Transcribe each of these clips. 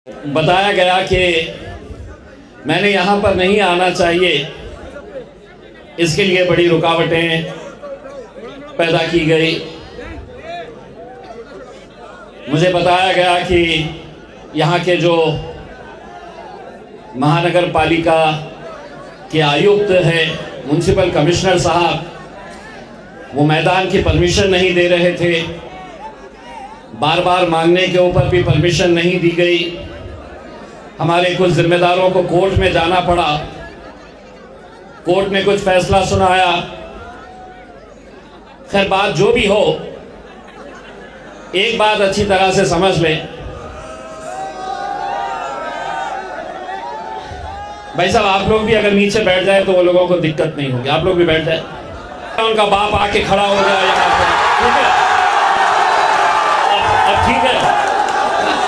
बताया गया कि मैंने यहाँ पर नहीं आना चाहिए, इसके लिए बड़ी रुकावटें पैदा की गई। मुझे बताया गया कि यहाँ के जो महानगर पालिका के आयुक्त हैं, म्युनिसिपल कमिश्नर साहब, वो मैदान की परमिशन नहीं दे रहे थे। बार बार मांगने के ऊपर भी परमिशन नहीं दी गई। हमारे कुछ जिम्मेदारों को कोर्ट में जाना पड़ा, कोर्ट ने कुछ फैसला सुनाया। खैर, बात जो भी हो, एक बात अच्छी तरह से समझ लें। भाई साहब, आप लोग भी अगर नीचे बैठ जाए तो वो लोगों को दिक्कत नहीं होगी। आप लोग भी बैठ जाए, उनका बाप आके खड़ा हो जाए यहाँ पर, ठीक है? अब ठीक है,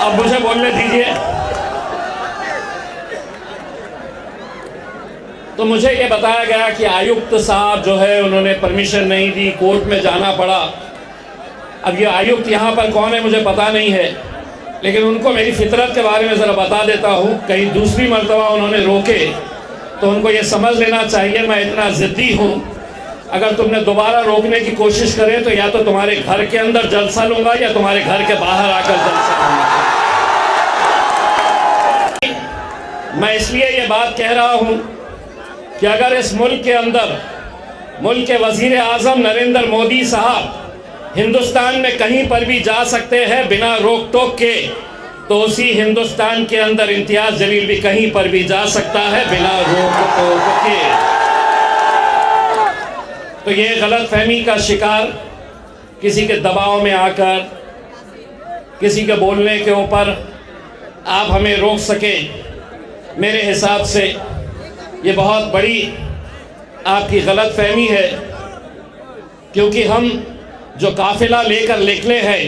अब मुझे बोलने दीजिए। तो मुझे ये बताया गया कि आयुक्त साहब जो है उन्होंने परमिशन नहीं दी, कोर्ट में जाना पड़ा। अब ये आयुक्त यहाँ पर कौन है मुझे पता नहीं है, लेकिन उनको मेरी फितरत के बारे में ज़रा बता देता हूँ। कहीं दूसरी मर्तबा उन्होंने रोके तो उनको ये समझ लेना चाहिए मैं इतना ज़िद्दी हूँ। अगर तुमने दोबारा रोकने की कोशिश करे तो या तो तुम्हारे घर के अंदर जलसा लूँगा या तुम्हारे घर के बाहर आकर जलसा लूँगा। मैं इसलिए ये बात कह रहा हूँ कि अगर इस मुल्क के अंदर मुल्क के वज़ीर आज़म नरेंद्र मोदी साहब हिंदुस्तान में कहीं पर भी जा सकते हैं बिना रोक टोक के, तो उसी हिंदुस्तान के अंदर इम्तियाज़ जलील भी कहीं पर भी जा सकता है बिना रोक टोक के। तो ये गलतफहमी का शिकार, किसी के दबाव में आकर, किसी के बोलने के ऊपर आप हमें रोक सके, मेरे हिसाब से ये बहुत बड़ी आपकी गलतफहमी है। क्योंकि हम जो काफिला लेकर निकले हैं,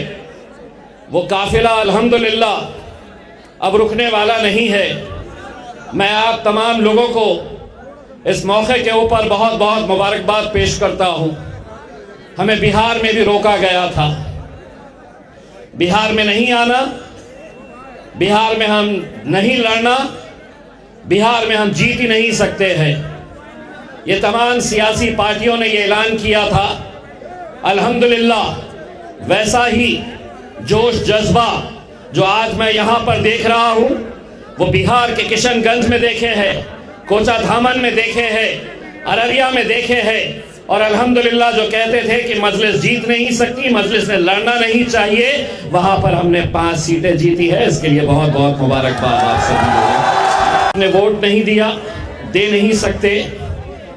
वो काफिला अल्हम्दुलिल्लाह अब रुकने वाला नहीं है। मैं आप तमाम लोगों को इस मौके के ऊपर बहुत बहुत मुबारकबाद पेश करता हूँ। हमें बिहार में भी रोका गया था, बिहार में नहीं आना, बिहार में हम नहीं लड़ना, बिहार में हम जीत ही नहीं सकते हैं। ये तमाम सियासी पार्टियों ने ये ऐलान किया था। अल्हम्दुलिल्लाह वैसा ही जोश जज्बा जो आज मैं यहाँ पर देख रहा हूँ, वो बिहार के किशनगंज में देखे हैं, कोचाधामन में देखे हैं, अररिया में देखे हैं। और अल्हम्दुलिल्लाह जो कहते थे कि मजलिस जीत नहीं सकती, मजलिस ने लड़ना नहीं चाहिए, वहाँ पर हमने 5 सीटें जीती है। इसके लिए बहुत बहुत मुबारकबाद आप सभी को। आपने वोट नहीं दिया, दे नहीं सकते,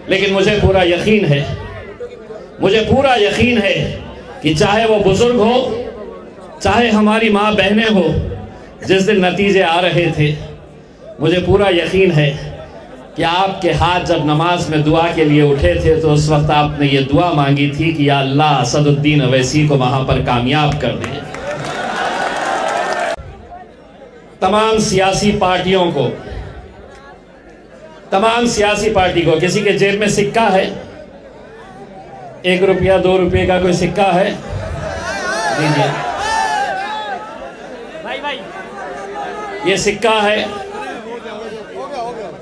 लेकिन मुझे पूरा यकीन है, मुझे पूरा यकीन है कि चाहे वो बुजुर्ग हो, चाहे हमारी माँ बहनें हो, जिस दिन नतीजे आ रहे थे, मुझे पूरा यकीन है कि आपके हाथ जब नमाज में दुआ के लिए उठे थे तो उस वक्त आपने ये दुआ मांगी थी कि या अल्लाह असदुद्दीन अवैसी को वहाँ पर कामयाब कर दे। तमाम सियासी पार्टियों को, तमाम सियासी पार्टी को, किसी के जेब में सिक्का है, 1 रुपया 2 रुपये का कोई सिक्का है, दीजिए। ये सिक्का है।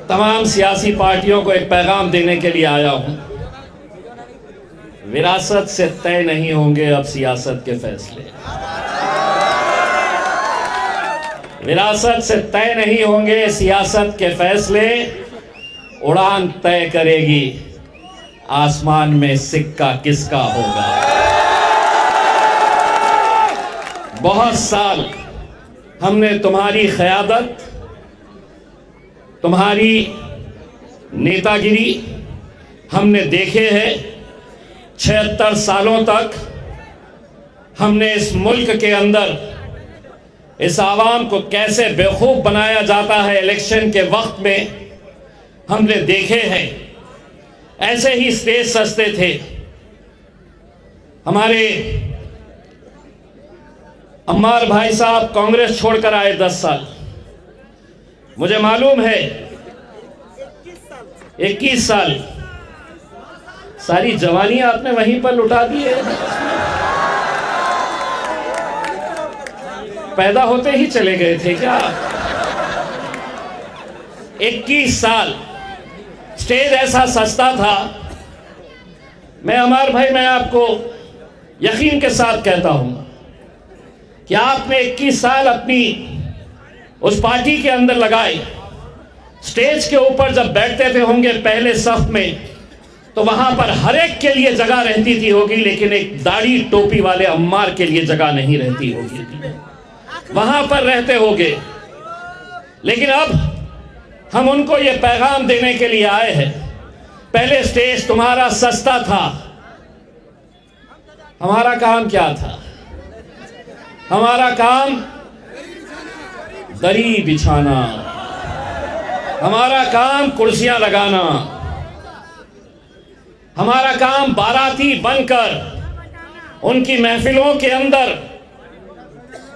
तमाम सियासी पार्टियों को एक पैगाम देने के लिए आया हूं। विरासत से तय नहीं होंगे अब सियासत के फैसले, विरासत से तय नहीं होंगे सियासत के फैसले। उड़ान तय करेगी आसमान में सिक्का किसका होगा। बहुत साल हमने तुम्हारी क़यादत, तुम्हारी नेतागिरी हमने देखे हैं। 76 सालों तक हमने इस मुल्क के अंदर इस आवाम को कैसे बेवकूफ़ बनाया जाता है इलेक्शन के वक्त में, हमने देखे हैं। ऐसे ही स्टेज सजते थे। हमारे अम्मार भाई साहब कांग्रेस छोड़कर आए 10 साल, मुझे मालूम है 21 साल, सारी जवानी आपने वहीं पर लुटा दी है। पैदा होते ही चले गए थे क्या? 21 साल स्टेज ऐसा सस्ता था। मैं अमर भाई, मैं आपको यकीन के साथ कहता हूं कि आपने 21 साल अपनी उस पार्टी के अंदर लगाए। स्टेज के ऊपर जब बैठते थे होंगे पहले सफ में, तो वहां पर हर एक के लिए जगह रहती थी होगी, लेकिन एक दाढ़ी टोपी वाले अम्मार के लिए जगह नहीं रहती होगी। वहां पर रहते होगे, लेकिन अब हम उनको ये पैगाम देने के लिए आए हैं। पहले स्टेज तुम्हारा सस्ता था। हमारा काम क्या था? हमारा काम दरी बिछाना, हमारा काम कुर्सियां लगाना, हमारा काम बाराती बनकर उनकी महफिलों के अंदर।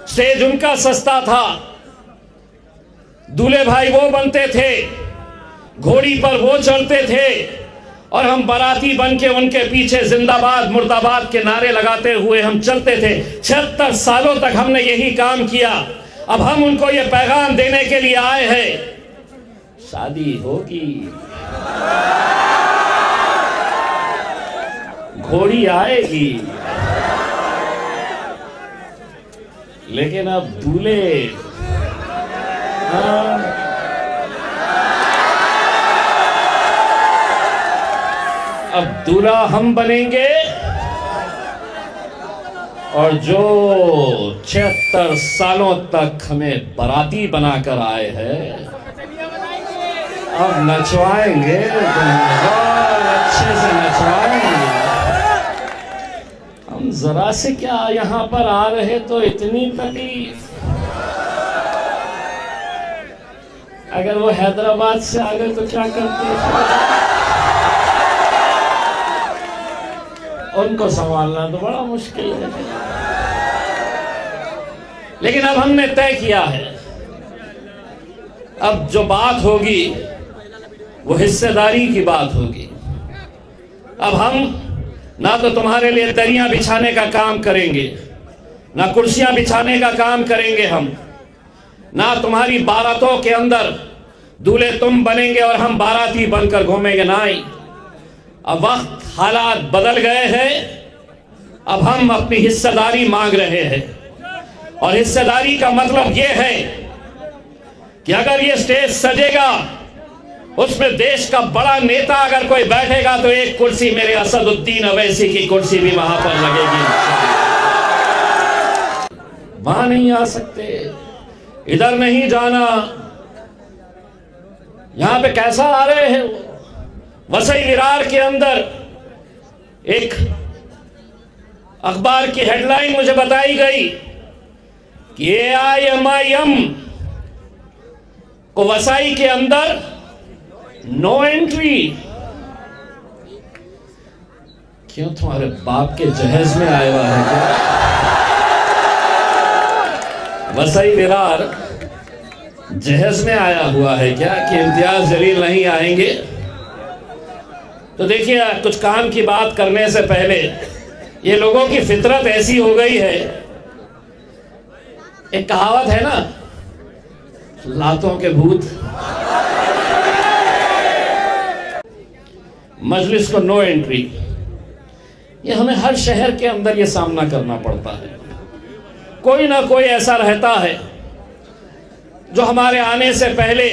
स्टेज उनका सस्ता था, दूल्हे भाई वो बनते थे, घोड़ी पर वो चढ़ते थे, और हम बाराती बन के उनके पीछे जिंदाबाद मुर्दाबाद के नारे लगाते हुए हम चलते थे। 76 सालों तक हमने यही काम किया। अब हम उनको ये पैगाम देने के लिए आए हैं, शादी होगी, घोड़ी आएगी, लेकिन अब दूल्हे अब दूल्हा हम बनेंगे, और जो 76 सालों तक हमें बाराती बनाकर आए हैं, अब नचवाएंगे, बहुत अच्छे से नचवाएंगे। हम जरा से क्या यहां पर आ रहे तो इतनी तकलीफ, अगर वो हैदराबाद से आ गए तो क्या करते? उनको संभालना तो बड़ा मुश्किल है। लेकिन अब हमने तय किया है, अब जो बात होगी वो हिस्सेदारी की बात होगी। अब हम ना तो तुम्हारे लिए दरियां बिछाने का काम करेंगे, ना कुर्सियां बिछाने का काम करेंगे हम, ना तुम्हारी बारातों के अंदर दूल्हे तुम बनेंगे और हम बाराती बनकर घूमेंगे। नहीं, अब वक्त हालात बदल गए हैं। अब हम अपनी हिस्सेदारी मांग रहे हैं, और हिस्सेदारी का मतलब यह है कि अगर ये स्टेज सजेगा, उसमें देश का बड़ा नेता अगर कोई बैठेगा, तो एक कुर्सी मेरे असदुद्दीन अवैसी की कुर्सी भी वहां पर लगेगी। वहां नहीं आ सकते, इधर नहीं जाना। यहां पे कैसा आ रहे हैं? वसई विरार के अंदर एक अखबार की हेडलाइन मुझे बताई गई कि AIMIM को वसई के अंदर नो एंट्री। क्यों, तुम्हारे बाप के जहेज में आया हुआ है क्या? वसई विरार जहेज में आया हुआ है क्या कि इम्तियाज जलील नहीं आएंगे? तो देखिए, कुछ काम की बात करने से पहले, ये लोगों की फितरत ऐसी हो गई है। एक कहावत है ना, लातों के भूत। मजलिस को नो एंट्री, ये हमें हर शहर के अंदर ये सामना करना पड़ता है। कोई ना कोई ऐसा रहता है जो हमारे आने से पहले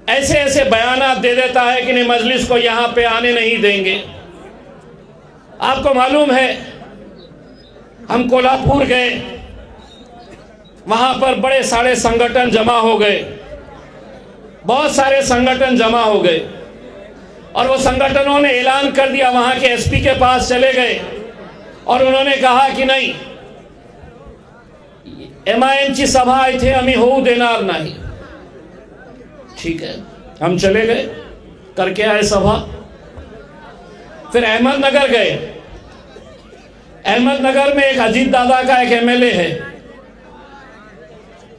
ऐसे ऐसे बयानात दे देता है कि नहीं, मजलिस को यहां पे आने नहीं देंगे। आपको मालूम है, हम कोल्हापुर गए, वहां पर बड़े सारे संगठन जमा हो गए, बहुत सारे संगठन जमा हो गए, और वो संगठनों ने ऐलान कर दिया। वहां के SP के पास चले गए और उन्होंने कहा कि नहीं, MIM ची सभा इथे आम्ही होऊ देणार नाही। ठीक है, हम चले गए, करके आए सभा। फिर अहमदनगर गए। अहमदनगर में एक अजीत दादा का एक MLA है,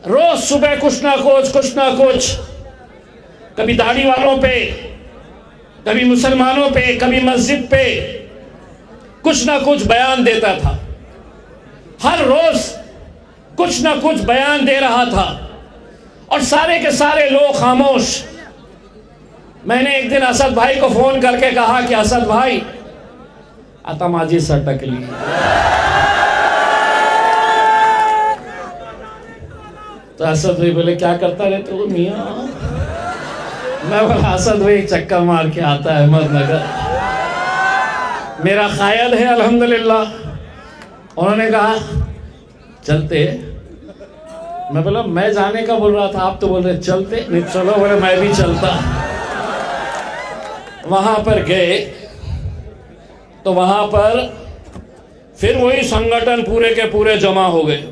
रोज सुबह कुछ ना कुछ, कभी दाढ़ी वालों पे, कभी मुसलमानों पे, कभी मस्जिद पे कुछ ना कुछ बयान देता था। हर रोज कुछ ना कुछ बयान दे रहा था, और सारे के सारे लोग खामोश। मैंने एक दिन असद भाई को फोन करके कहा कि असद भाई आता माझी सटकली। तो असद भाई बोले क्या करता रहते हो मियां? मैं बोला असद भाई चक्कर मार के आता है अहमदनगर, मेरा ख्याल है अल्हम्दुलिल्लाह। उन्होंने कहा चलते। मैं बोला मैं जाने का बोल रहा था, आप तो बोल रहे चलते। नहीं चलो, बोले मैं भी चलता। वहां पर गए तो वहां पर फिर वही संगठन पूरे के पूरे जमा हो गए।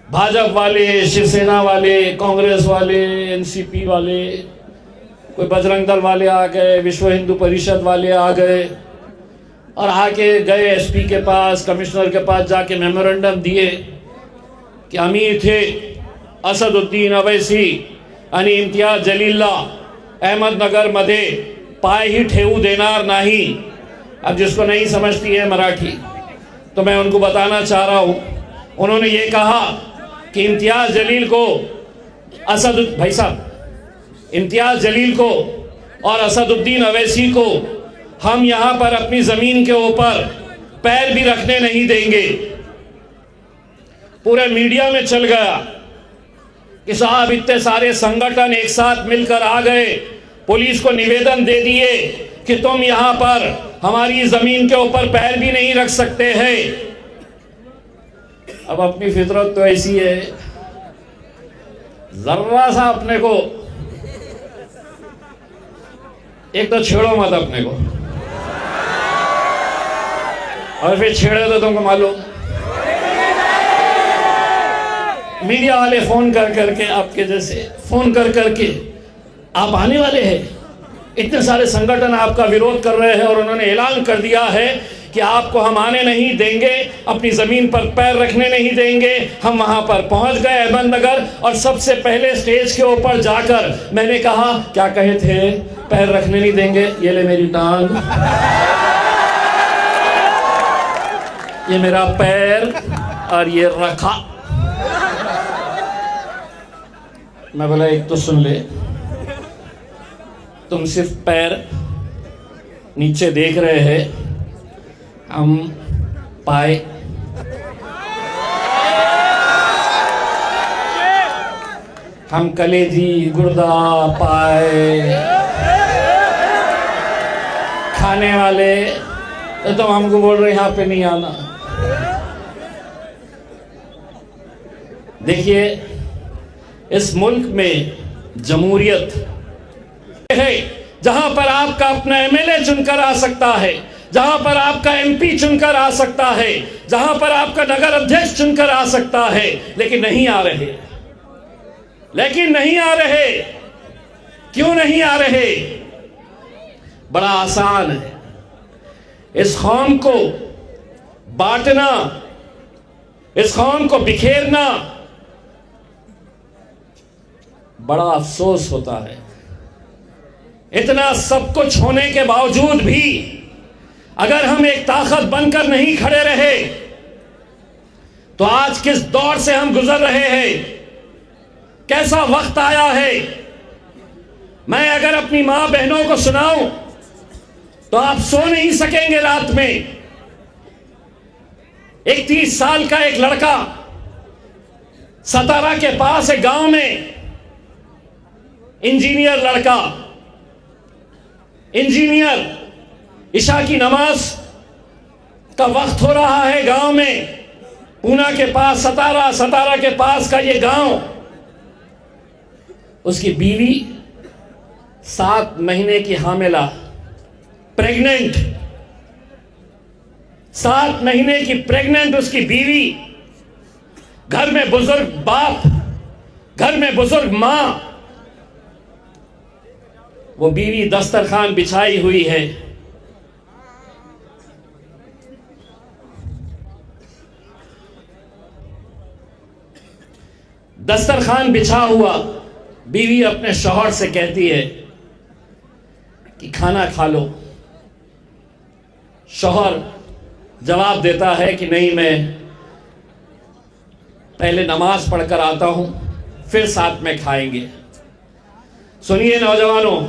भाजपा वाले, शिवसेना वाले, कांग्रेस वाले, एनसीपी वाले, कोई बजरंग दल वाले आ गए, विश्व हिंदू परिषद वाले आ गए और आके गए एसपी के पास, कमिश्नर के पास जाके मेमोरेंडम दिए की आम्ही थे असदुद्दीन अवैसी आणि इम्तियाज जलीलला अहमदनगर मध्ये पाय ही ठेवू देणार नहीं। अब जिसको नहीं समझती है मराठी तो मैं उनको बताना चाह रहा हूँ। उन्होंने ये कहा कि इम्तियाज जलील को भाई साहब इम्तियाज जलील को और असदुद्दीन अवैसी को हम यहाँ पर अपनी ज़मीन के ऊपर पैर भी रखने नहीं देंगे। पूरे मीडिया में चल गया कि साहब इतने सारे संगठन एक साथ मिलकर आ गए, पुलिस को निवेदन दे दिए कि तुम यहाँ पर हमारी ज़मीन के ऊपर पैर भी नहीं रख सकते हैं। अब अपनी फितरत तो ऐसी है, जर्रा सा अपने को एक तो छेड़ो मत अपने को, और फिर छेड़े तो तुमको मालूम मीडिया वाले फोन कर करके, आपके जैसे फोन कर करके आप आने वाले हैं, इतने सारे संगठन आपका विरोध कर रहे हैं और उन्होंने ऐलान कर दिया है कि आपको हम आने नहीं देंगे, अपनी ज़मीन पर पैर रखने नहीं देंगे। हम वहाँ पर पहुँच गए अहमदनगर और सबसे पहले स्टेज के ऊपर जाकर मैंने कहा क्या कहे थे, पैर रखने नहीं देंगे, ये ले मेरी टांग, ये मेरा पैर और ये रखा। मैं बोला एक तो सुन ले, तुम सिर्फ पैर नीचे देख रहे हैं, हम पाए हम कलेजी, गुर्दा, पाए खाने वाले, तो तुम हमको बोल रहे यहाँ पे नहीं आना। देखिए इस मुल्क में जमहूरियत है जहां पर आपका अपना एमएलए चुनकर आ सकता है, जहां पर आपका एमपी चुनकर आ सकता है, जहां पर आपका नगर अध्यक्ष चुनकर आ सकता है, लेकिन नहीं आ रहे। क्यों नहीं आ रहे? बड़ा आसान है, इस कौम को बांटना, इस कौम को बिखेरना बड़ा अफसोस होता है। इतना सब कुछ होने के बावजूद भी अगर हम एक ताकत बनकर नहीं खड़े रहे तो आज किस दौर से हम गुजर रहे हैं, कैसा वक्त आया है। मैं अगर अपनी मां बहनों को सुनाऊं तो आप सो नहीं सकेंगे रात में। 31 साल का एक लड़का सतारा के पास एक गांव में, इंजीनियर लड़का, इंजीनियर, इशा की नमाज का वक्त हो रहा है गांव में, पूना के पास सतारा के पास का ये गांव। उसकी बीवी 7 महीने की हामिला, प्रेग्नेंट, 7 महीने की प्रेग्नेंट उसकी बीवी, घर में बुजुर्ग बाप, घर में बुजुर्ग मां, वो बीवी दस्तरखान बिछाई हुई है। दस्तरखान बिछा हुआ, बीवी अपने शौहर से कहती है कि खाना खा लो। शौहर जवाब देता है कि नहीं, मैं पहले नमाज पढ़कर आता हूं, फिर साथ में खाएंगे। सुनिए नौजवानों,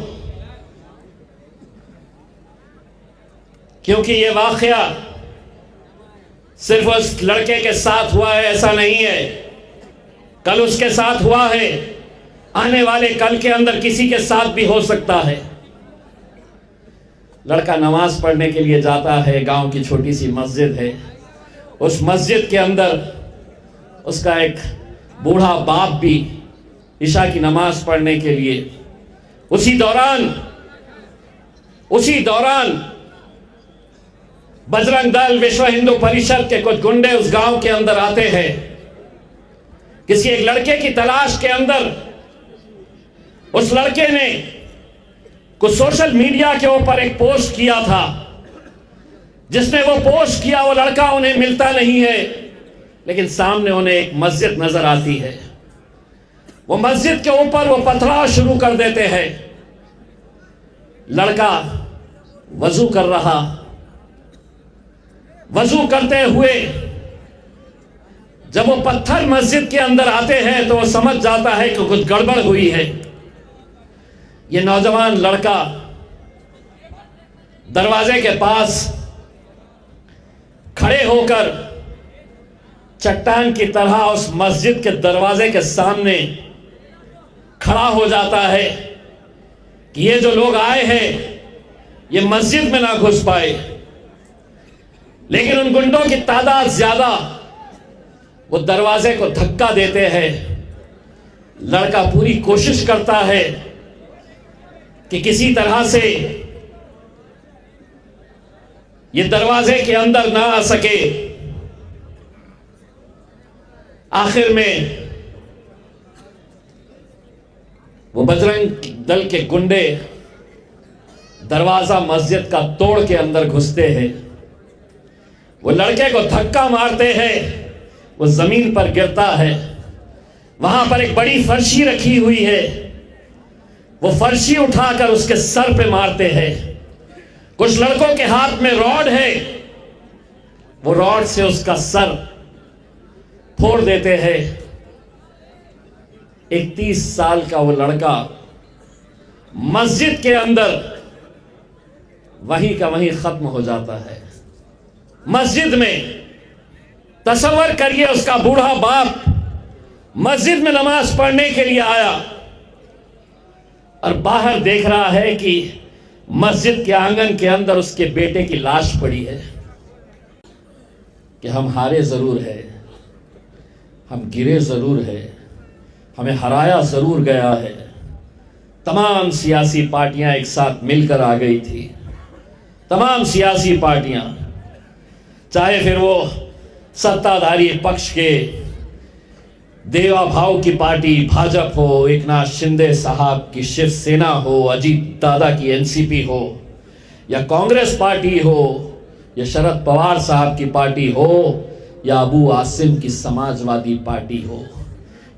क्योंकि ये वाकया सिर्फ उस लड़के के साथ हुआ है ऐसा नहीं है, कल उसके साथ हुआ है, आने वाले कल के अंदर किसी के साथ भी हो सकता है। लड़का नमाज पढ़ने के लिए जाता है, गांव की छोटी सी मस्जिद है, उस मस्जिद के अंदर उसका एक बूढ़ा बाप भी ईशा की नमाज पढ़ने के लिए, उसी दौरान बजरंग दल विश्व हिंदू परिषद के कुछ गुंडे उस गांव के अंदर आते हैं, किसी एक लड़के की तलाश के अंदर। उस लड़के ने कुछ सोशल मीडिया के ऊपर एक पोस्ट किया था, जिसने वो पोस्ट किया वो लड़का उन्हें मिलता नहीं है, लेकिन सामने उन्हें एक मस्जिद नजर आती है। वो मस्जिद के ऊपर वो पथराव शुरू कर देते हैं। लड़का वजू कर रहा, वजू करते हुए जब वो पत्थर मस्जिद के अंदर आते हैं तो वो समझ जाता है कि कुछ गड़बड़ हुई है। ये नौजवान लड़का दरवाजे के पास खड़े होकर चट्टान की तरह उस मस्जिद के दरवाजे के सामने खड़ा हो जाता है कि ये जो लोग आए हैं ये मस्जिद में ना घुस पाए। लेकिन उन गुंडों की तादाद ज्यादा, वो दरवाजे को धक्का देते हैं। लड़का पूरी कोशिश करता है कि किसी तरह से ये दरवाजे के अंदर ना आ सके। आखिर में वो बजरंग दल के गुंडे दरवाजा मस्जिद का तोड़ के अंदर घुसते हैं, वो लड़के को धक्का मारते हैं, वो जमीन पर गिरता है। वहां पर एक बड़ी फर्शी रखी हुई है, वो फर्शी उठाकर उसके सर पे मारते हैं। कुछ लड़कों के हाथ में रॉड है, वो रॉड से उसका सर फोड़ देते हैं। 31 साल का वो लड़का मस्जिद के अंदर वहीं का वहीं खत्म हो जाता है। मस्जिद में तसव्वुर करिए, उसका बूढ़ा बाप मस्जिद में नमाज पढ़ने के लिए आया और बाहर देख रहा है कि मस्जिद के आंगन के अंदर उसके बेटे की लाश पड़ी है। कि हम हारे जरूर है, हम गिरे जरूर है, हमें हराया जरूर गया है। तमाम सियासी पार्टियां एक साथ मिलकर आ गई थी, तमाम सियासी पार्टियां, चाहे फिर वो सत्ताधारी पक्ष के देवा भाव की पार्टी भाजपा हो, एकनाथ शिंदे साहब की शिवसेना हो, अजीत दादा की एनसीपी हो, या कांग्रेस पार्टी हो, या शरद पवार साहब की पार्टी हो, या अबू आसिम की समाजवादी पार्टी हो,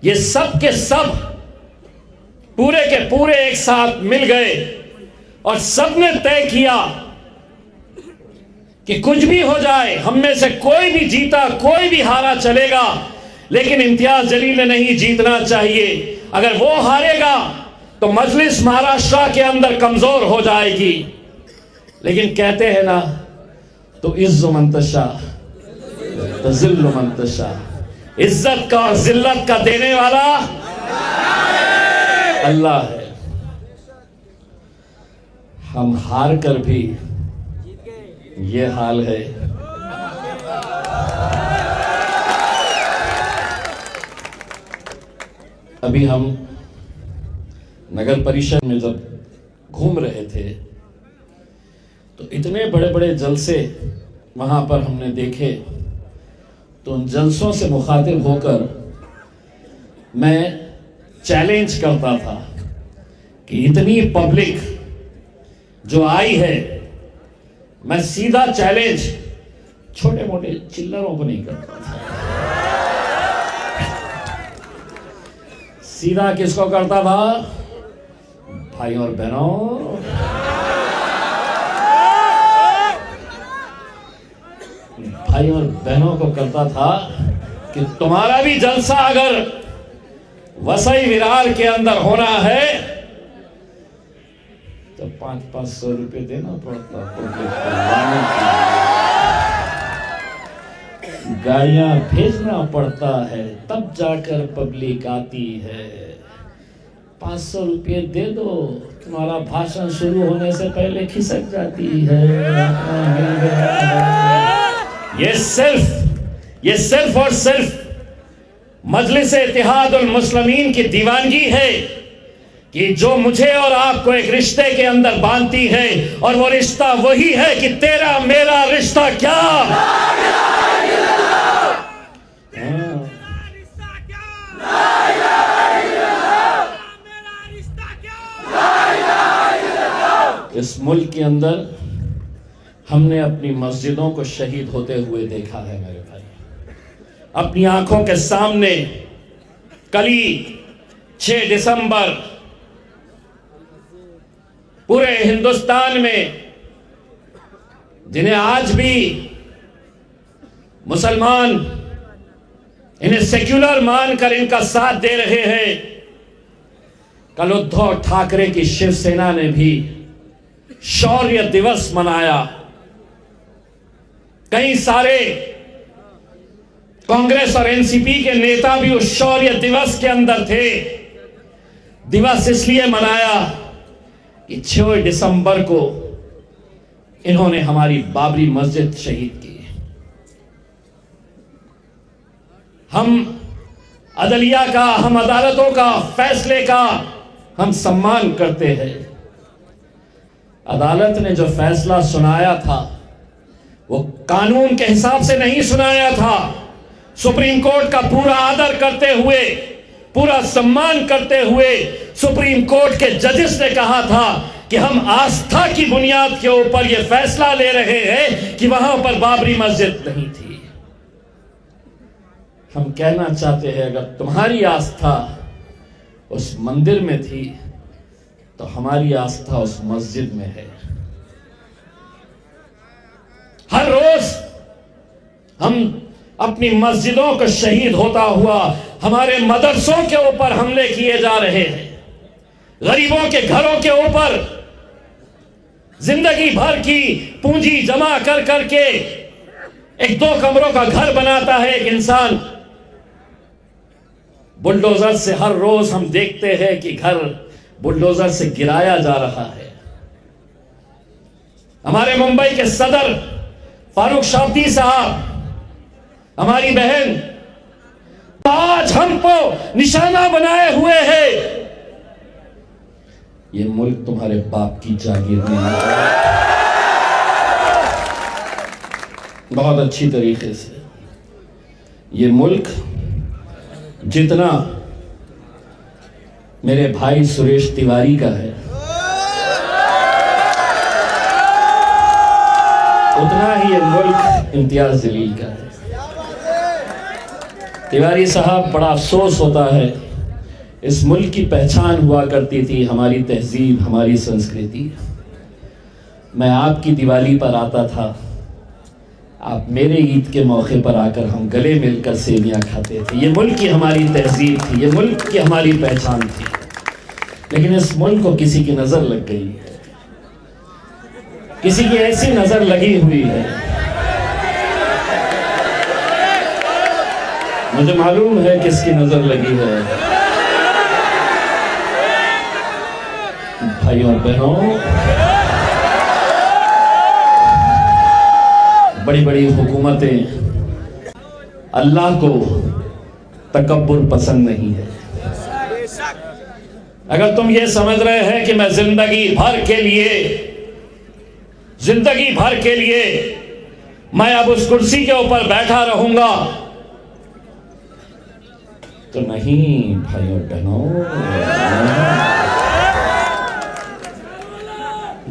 ये सब के सब पूरे के पूरे एक साथ मिल गए और सबने तय किया कि कुछ भी हो जाए, हम में से कोई भी जीता कोई भी हारा चलेगा, लेकिन इम्तियाज जलील ने नहीं जीतना चाहिए। अगर वो हारेगा तो मजलिस महाराष्ट्र के अंदर कमजोर हो जाएगी। लेकिन कहते हैं ना, तो इज्जो मंतशा तो जिल्लो मंतशा, इज्जत का और जिल्लत का देने वाला अल्लाह है। हम हार कर भी ये हाल है। अभी हम नगर परिषद में जब घूम रहे थे तो इतने बड़े बड़े जलसे वहां पर हमने देखे, तो उन जलसों से मुखातिब होकर मैं चैलेंज करता था कि इतनी पब्लिक जो आई है, मैं सीधा चैलेंज छोटे मोटे चिल्लरों को नहीं करता था, सीधा किसको करता था? भाई और बहनों, भाई और बहनों को करता था कि तुम्हारा भी जलसा अगर वसई विरार के अंदर होना है तो 500-500 रुपए देना पड़ता, गाड़ियां भेजना पड़ता है, तब जाकर पब्लिक आती है। 500 रुपये दे दो, तुम्हारा भाषण शुरू होने से पहले खिसक जाती है। ये सिर्फ और सिर्फ मजलिस इत्तेहादुल मुस्लिमीन की दीवानगी है कि जो मुझे और आपको एक रिश्ते के अंदर बांधती है, और वो रिश्ता वही है कि तेरा मेरा रिश्ता क्या, इस मुल्क के अंदर हमने अपनी मस्जिदों को शहीद होते हुए देखा है मेरे भाई, अपनी आंखों के सामने। कल ही 6 दिसंबर पूरे हिंदुस्तान में, जिन्हें आज भी मुसलमान इन्हें सेक्युलर मानकर इनका साथ दे रहे हैं, कल उद्धव ठाकरे की शिवसेना ने भी शौर्य दिवस मनाया। कई सारे कांग्रेस और एनसीपी के नेता भी उस शौर्य दिवस के अंदर थे। दिवस इसलिए मनाया कि 6 दिसंबर को इन्होंने हमारी बाबरी मस्जिद शहीद की। हम अदलिया का, हम अदालतों का फैसले का हम सम्मान करते हैं। अदालत ने जो फैसला सुनाया था वो कानून के हिसाब से नहीं सुनाया था। सुप्रीम कोर्ट का पूरा आदर करते हुए, पूरा सम्मान करते हुए सुप्रीम कोर्ट के जजेस ने कहा था कि हम आस्था की बुनियाद के ऊपर यह फैसला ले रहे हैं कि वहां पर बाबरी मस्जिद नहीं थी। हम कहना चाहते हैं, अगर तुम्हारी आस्था उस मंदिर में थी तो हमारी आस्था उस मस्जिद में है। हर रोज हम अपनी मस्जिदों को शहीद होता हुआ, हमारे मदरसों के ऊपर हमले किए जा रहे हैं, गरीबों के घरों के ऊपर जिंदगी भर की पूंजी जमा कर करके 1-2 कमरों का घर बनाता है एक इंसान, बुलडोजर से हर रोज हम देखते हैं कि घर बुलडोजर से गिराया जा रहा है। हमारे मुंबई के सदर फारूक शाब्दी साहब, हमारी बहन, आज हमको निशाना बनाए हुए है। ये मुल्क तुम्हारे बाप की जागीर नहीं है। बहुत अच्छी तरीके से ये मुल्क जितना मेरे भाई सुरेश तिवारी का है, उतना ही ये मुल्क इम्तियाज जलील का है। तिवारी साहब, बड़ा अफसोस होता है, इस मुल्क की पहचान हुआ करती थी हमारी तहजीब, हमारी संस्कृति। मैं आपकी दिवाली पर आता था, आप मेरे ईद के मौके पर आकर हम गले मिलकर सेवियां खाते थे। ये मुल्क की हमारी तहजीब थी, ये मुल्क की हमारी पहचान थी। लेकिन इस मुल्क को किसी की नजर लग गई है, किसी की ऐसी नजर लगी हुई है, मुझे मालूम है किसकी नजर लगी है। भाइयों बहनों, बड़ी बड़ी हुकूमतें, अल्लाह को तकब्बुर पसंद नहीं है। अगर तुम ये समझ रहे हैं कि मैं जिंदगी भर के लिए मैं अब उस कुर्सी के ऊपर बैठा रहूंगा, तो नहीं भाइयों बहनों,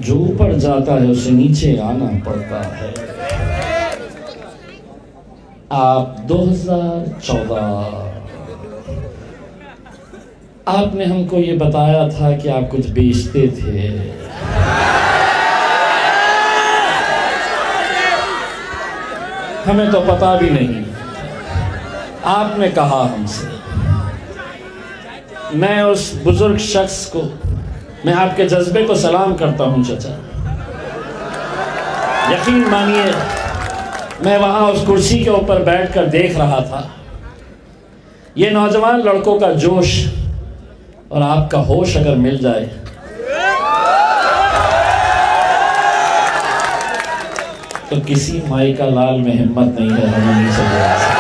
जो ऊपर जाता है उसे नीचे आना पड़ता है। आप 2014 आपने हमको ये बताया था कि आप कुछ बेचते थे। हमें तो पता भी नहीं, आपने कहा हमसे। मैं उस बुजुर्ग शख्स को, मैं आपके जज्बे को सलाम करता हूँ चाचा। यकीन मानिए, मैं वहाँ उस कुर्सी के ऊपर बैठकर देख रहा था, ये नौजवान लड़कों का जोश और आपका होश अगर मिल जाए तो किसी माई का लाल में हिम्मत नहीं है, हमें नहीं समझा।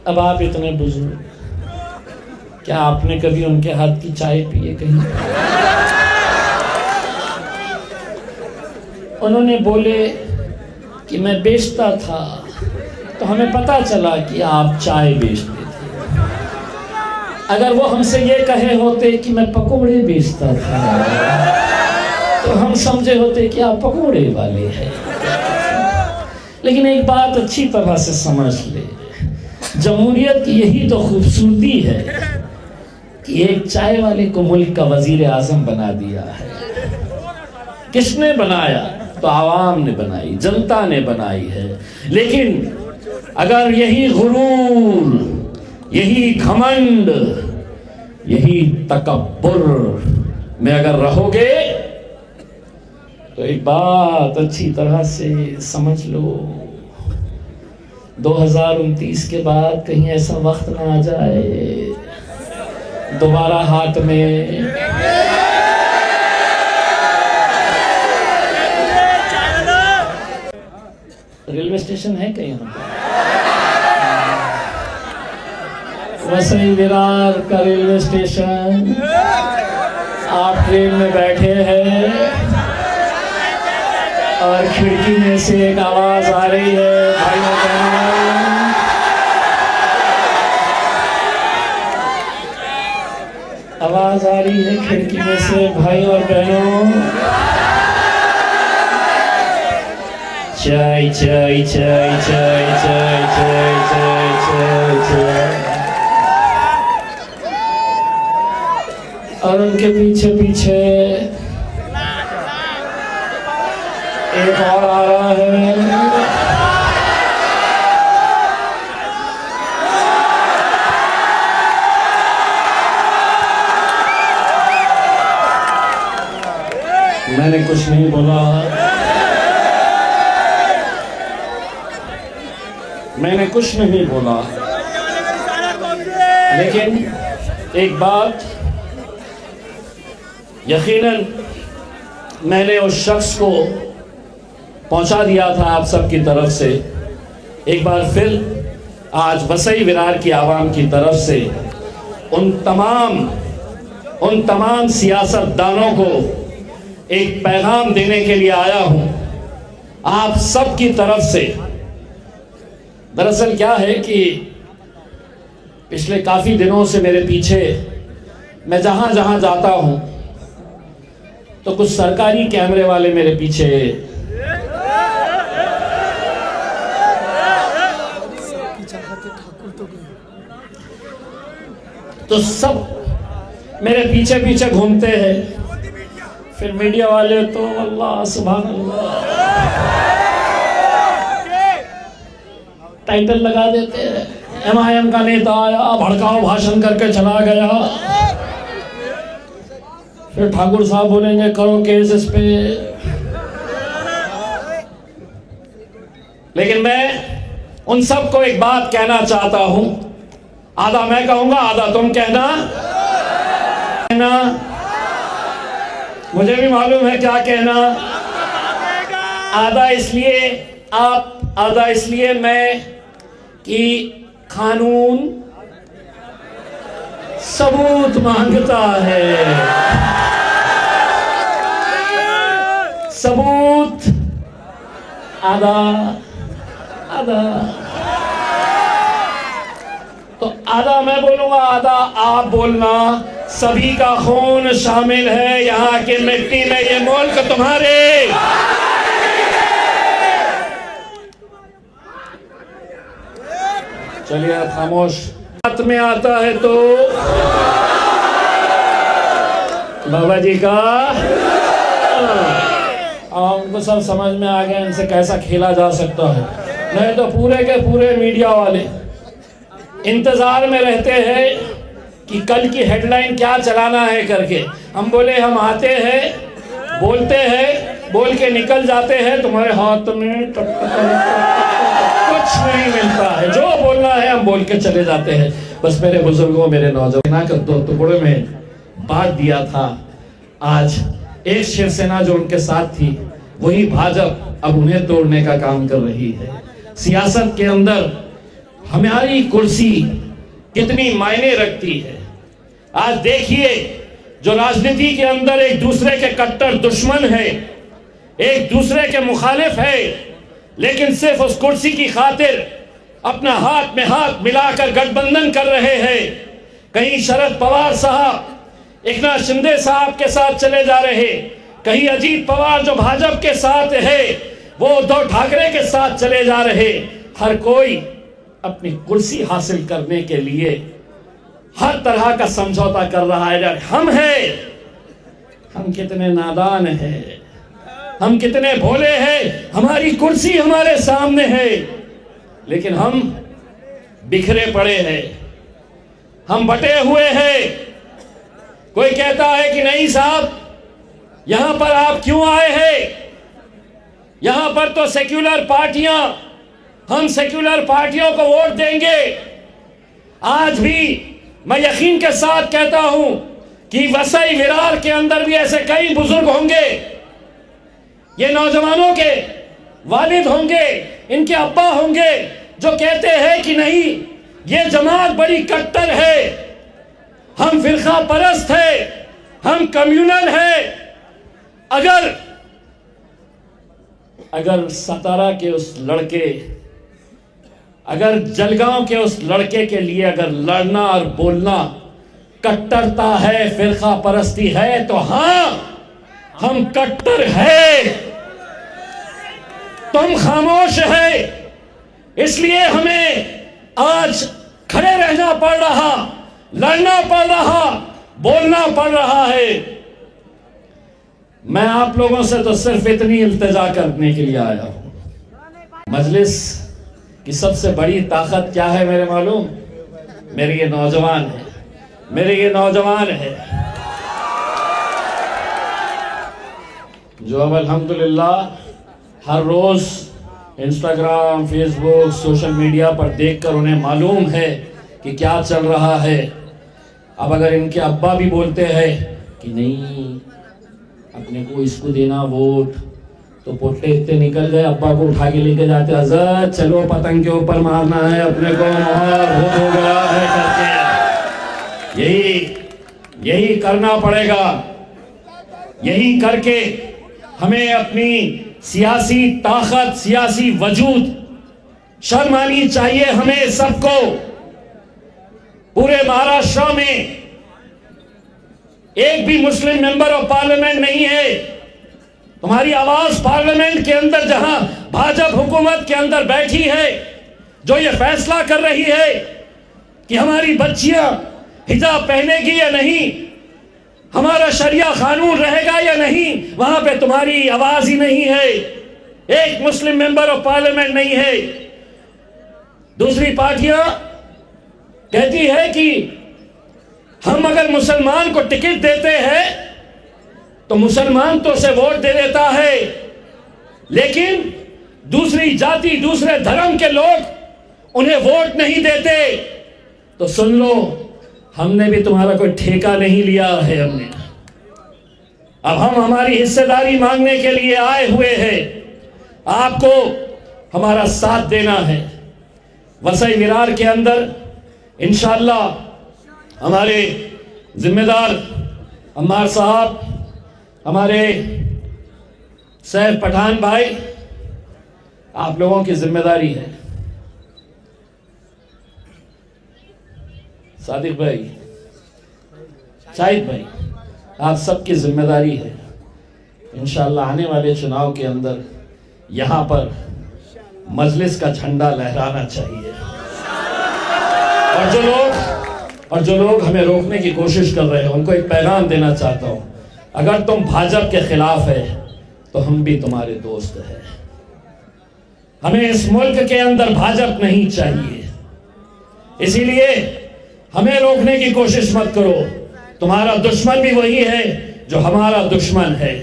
अब आप इतने बुजुर्ग, क्या आपने कभी उनके हाथ की चाय पी है कहीं? उन्होंने बोले कि मैं बेचता था, तो हमें पता चला कि आप चाय बेचते थे। अगर वो हमसे ये कहे होते कि मैं पकोड़े बेचता था, तो हम समझे होते कि आप पकोड़े वाले हैं। लेकिन एक बात अच्छी तरह से समझ ले, जमहूरियत की यही तो खूबसूरती है कि एक चाय वाले को मुल्क का वजीर आजम बना दिया है। किसने बनाया? तो आवाम ने बनाई, जनता ने बनाई है। लेकिन अगर यही गुरूर, यही घमंड, यही तकब्बुर में अगर रहोगे तो एक बात अच्छी तरह से समझ लो, 2029 के बाद कहीं ऐसा वक्त ना आ जाए दोबारा हाथ में रेलवे स्टेशन है कहीं यहाँ पर? वसई विरार का रेलवे स्टेशन। आप ट्रेन में बैठे हैं और खिड़की में से एक आवाज आ रही है, भाइयों बहनों, आवाज आ रही है खिड़की में से, भाई और बहनों, चाय चाय चाय चाय चाय चाय चाय चाय चाय। और उनके पीछे पीछे एक और आ रहा है। मैंने कुछ नहीं बोला, मैंने कुछ नहीं बोला, लेकिन एक बात यकीनन मैंने उस शख्स को पहुंचा दिया था आप सबकी तरफ से। एक बार फिर आज वसई विरार की आवाम की तरफ से उन तमाम सियासतदानों को एक पैगाम देने के लिए आया हूं आप सब की तरफ से। दरअसल क्या है कि पिछले काफी दिनों से मेरे पीछे, मैं जहां जहां जाता हूं तो कुछ सरकारी कैमरे वाले मेरे पीछे, तो सब मेरे पीछे पीछे घूमते हैं। फिर मीडिया वाले तो अल्लाह सुभान अल्लाह टाइटल लगा देते हैं, MIM का नेता आया, भड़काऊ भाषण करके चला गया। फिर ठाकुर साहब बोलेंगे करो केस इस पे। लेकिन मैं उन सबको एक बात कहना चाहता हूं, आधा मैं कहूंगा आधा तुम कहना। मुझे भी मालूम है क्या कहना। आधा इसलिए आप, आधा इसलिए मैं कि कानून सबूत मांगता है। सबूत आधा आधा, तो आधा मैं बोलूंगा आधा आप बोलना। सभी का खून शामिल है यहाँ की मिट्टी में, ये मुल्क तुम्हारे। चलिए आप खामोश। बात में आता है तो बाबा जी का, उनको सब समझ में आ गया इनसे कैसा खेला जा सकता है। नहीं तो पूरे के पूरे मीडिया वाले इंतजार में रहते हैं कि कल की हेडलाइन क्या चलाना है करके। हम बोले हम आते हैं, बोलते हैं, बोल के निकल जाते हैं, तुम्हारे हाथ में कुछ नहीं मिलता है। जो बोलना है हम बोल के चले जाते हैं। बस मेरे बुजुर्गों, मेरे नौजवानों को दो टुकड़ों में बांट दिया था। आज एक शिवसेना जो उनके साथ थी, वही भाजपा अब उन्हें तोड़ने का काम कर रही है। सियासत के अंदर हमारी कुर्सी कितनी मायने रखती है। आज देखिए, जो राजनीति के अंदर एक दूसरे के कट्टर दुश्मन है, एक दूसरे के मुखालिफ है, लेकिन सिर्फ उस कुर्सी की खातिर अपना हाथ में हाथ मिलाकर गठबंधन कर रहे हैं। कहीं शरद पवार साहब एकनाथ शिंदे साहब के साथ चले जा रहे, कहीं अजीत पवार जो भाजपा के साथ है वो उद्धव ठाकरे के साथ चले जा रहे। हर कोई अपनी कुर्सी हासिल करने के लिए हर तरह का समझौता कर रहा है। हम कितने नादान हैं, हम कितने भोले हैं। हमारी कुर्सी हमारे सामने है, लेकिन हम बिखरे पड़े हैं, हम बटे हुए हैं। कोई कहता है कि नहीं साहब, यहां पर आप क्यों आए हैं? यहां पर तो सेक्युलर पार्टियां, हम सेक्युलर पार्टियों को वोट देंगे। आज भी मैं यकीन के साथ कहता हूं कि वसई विरार के अंदर भी ऐसे कई बुजुर्ग होंगे, ये नौजवानों के वालिद होंगे, इनके अब्बा होंगे, जो कहते हैं कि नहीं, ये जमात बड़ी कट्टर है, हम फिरका परस्त है, हम कम्युनल है। अगर सतारा के उस लड़के, अगर जलगांव के उस लड़के के लिए अगर लड़ना और बोलना कट्टरता है, फिरका परस्ती है, तो हां, हम कट्टर है। तुम खामोश है, इसलिए हमें आज खड़े रहना पड़ रहा, लड़ना पड़ रहा, बोलना पड़ रहा है। मैं आप लोगों से तो सिर्फ इतनी इल्तिजा करने के लिए आया हूं। मजलिस की सबसे बड़ी ताकत क्या है मेरे मालूम? मेरे ये नौजवान है, मेरे ये नौजवान है जो अब अल्हम्दुलिल्लाह हर रोज इंस्टाग्राम, फेसबुक, सोशल मीडिया पर देखकर उन्हें मालूम है कि क्या चल रहा है। अब अगर इनके अब्बा भी बोलते हैं कि नहीं, अपने को इसको देना वोट, तो पोटे इतने निकल गए, अब्बा को उठा के लेके जाते, हज़रत चलो पतंग के ऊपर मारना है, अपने को माहौल हो गया है करके। यही करना पड़ेगा। यही करके हमें अपनी सियासी ताकत, सियासी वजूद शर्म आनी चाहिए हमें सबको। पूरे महाराष्ट्र में एक भी मुस्लिम मेंबर ऑफ पार्लियामेंट नहीं है। तुम्हारी आवाज पार्लियामेंट के अंदर, जहां भाजपा हुकूमत के अंदर बैठी है, जो ये फैसला कर रही है कि हमारी बच्चियां हिजाब पहनेगी या नहीं, हमारा शरिया कानून रहेगा या नहीं, वहां पे तुम्हारी आवाज ही नहीं है। एक मुस्लिम मेंबर ऑफ पार्लियामेंट नहीं है। दूसरी पार्टियां कहती है कि हम अगर मुसलमान को टिकट देते हैं तो मुसलमान तो उसे वोट दे देता है, लेकिन दूसरी जाति, दूसरे धर्म के लोग उन्हें वोट नहीं देते। तो सुन लो, हमने भी तुम्हारा कोई ठेका नहीं लिया है। हमने अब हम हमारी हिस्सेदारी मांगने के लिए आए हुए हैं। आपको हमारा साथ देना है। वसई विरार के अंदर इंशाअल्लाह हमारे जिम्मेदार अम्मार साहब, हमारे सैफ पठान भाई, आप लोगों की जिम्मेदारी है। सादिक भाई, शाहिद भाई, आप सबकी जिम्मेदारी है। इंशाअल्लाह आने वाले चुनाव के अंदर यहाँ पर मजलिस का झंडा लहराना चाहिए। और जो लोग हमें रोकने की कोशिश कर रहे हैं, उनको एक पैगाम देना चाहता हूँ। अगर तुम भाजपा के खिलाफ है तो हम भी तुम्हारे दोस्त हैं। हमें इस मुल्क के अंदर भाजपा नहीं चाहिए। इसीलिए हमें रोकने की कोशिश मत करो। तुम्हारा दुश्मन भी वही है जो हमारा दुश्मन है।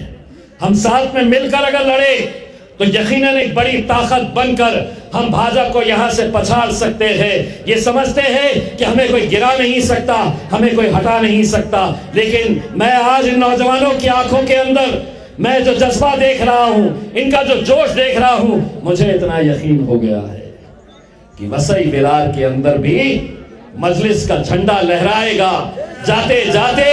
हम साथ में मिलकर अगर लड़े तो यकीनन एक बड़ी ताकत बनकर हम भाजपा को यहां से पछाड़ सकते हैं। ये समझते हैं कि हमें कोई गिरा नहीं सकता, हमें कोई हटा नहीं सकता। लेकिन मैं आज इन नौजवानों की आंखों के अंदर मैं जो जज्बा देख रहा हूं, इनका जो जोश देख रहा हूं, मुझे इतना यकीन हो गया है कि वसई विरार के अंदर भी मजलिस का झंडा लहराएगा। जाते जाते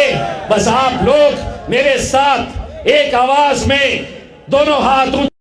बस आप लोग मेरे साथ एक आवाज में दोनों हाथ